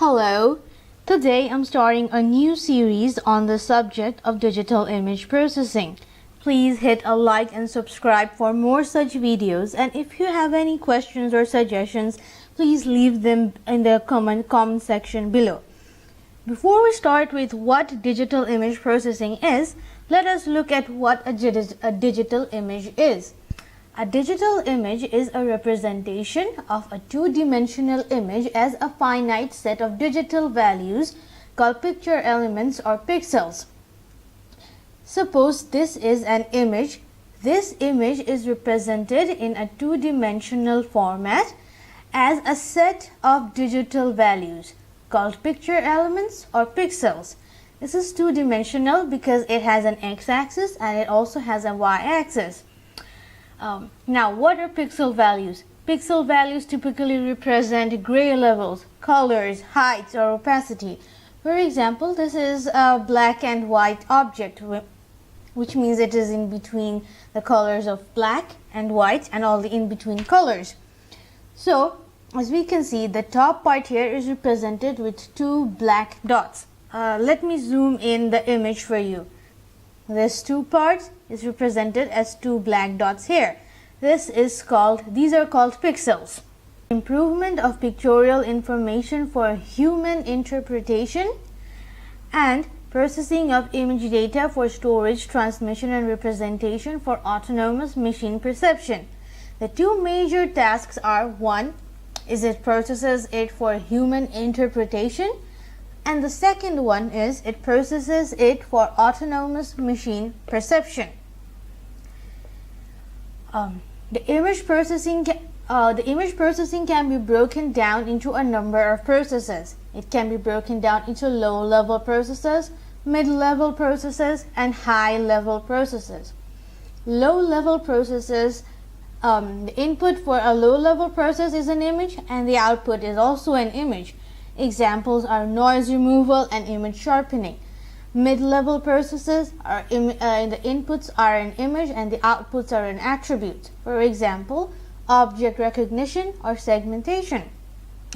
Hello, today I'm starting a new series on the subject of digital image processing. Please hit a like and subscribe for more such videos, and if you have any questions or suggestions, please leave them in the comment section below. Before we start with what digital image processing is, let us look at what a digital image is. A digital image is a representation of a two-dimensional image as a finite set of digital values called picture elements or pixels. Suppose this is an image. This image is represented in a two-dimensional format as a set of digital values called picture elements or pixels. This is two-dimensional because it has an x-axis and it also has a y-axis. Now, what are pixel values? Pixel values typically represent gray levels, colors, heights, or opacity. For example, this is a black and white object, which means it is in between the colors of black and white and all the in-between colors. So, as we can see, the top part here is represented with two black dots. Let me zoom in the image for you. This two parts is represented as two black dots here. These are called pixels. Improvement of pictorial information for human interpretation and processing of image data for storage, transmission, and representation for autonomous machine perception. The two major tasks are: one is it processes it for human interpretation, and the second one is it processes it for autonomous machine perception. The image processing can be broken down into a number of processes. It can be broken down into low-level processes, mid-level processes, and high-level processes. Low-level processes, the input for a low-level process is an image, and the output is also an image. Examples are noise removal and image sharpening. Mid-level processes are the inputs are an image and the outputs are an attribute. For example, object recognition or segmentation.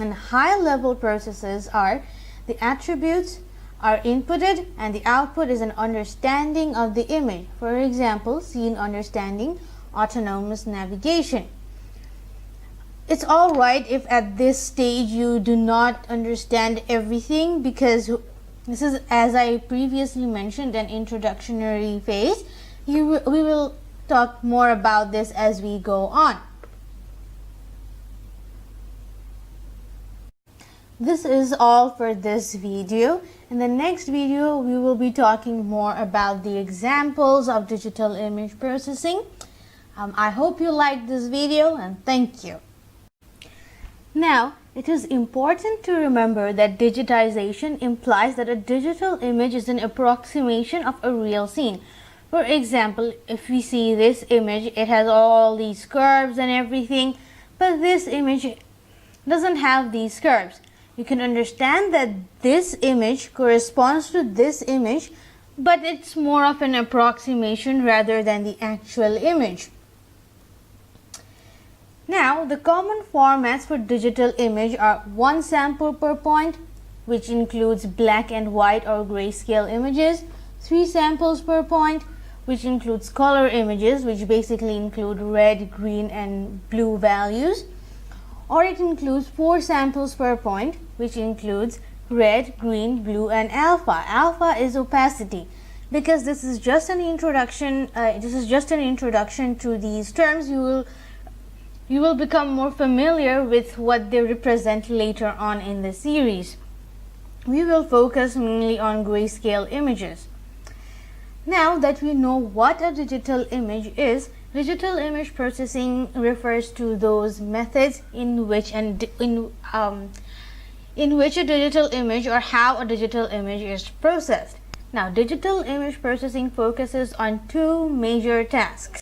And high-level processes are the attributes are inputted and the output is an understanding of the image. For example, scene understanding, autonomous navigation. It's alright if at this stage you do not understand everything, because this is, as I previously mentioned, an introductory phase. We will talk more about this as we go on. This is all for this video. In the next video, we will be talking more about the examples of digital image processing. I hope you liked this video, and thank you. Now, it is important to remember that digitization implies that a digital image is an approximation of a real scene. For example, if we see this image, it has all these curves and everything, but this image doesn't have these curves. You can understand that this image corresponds to this image, but it's more of an approximation rather than the actual image. Now, the common formats for digital image are one sample per point, which includes black and white or grayscale images, three samples per point, which includes color images, which basically include red, green, and blue values, or it includes four samples per point, which includes red, green, blue, and alpha. Alpha is opacity. Because this is just an introduction, to these terms, you will become more familiar with what they represent later on in the series. We will focus mainly on grayscale images. Now that we know what a digital image is, digital image processing refers to those methods in which a digital image or how a digital image is processed. Now, digital image processing focuses on two major tasks.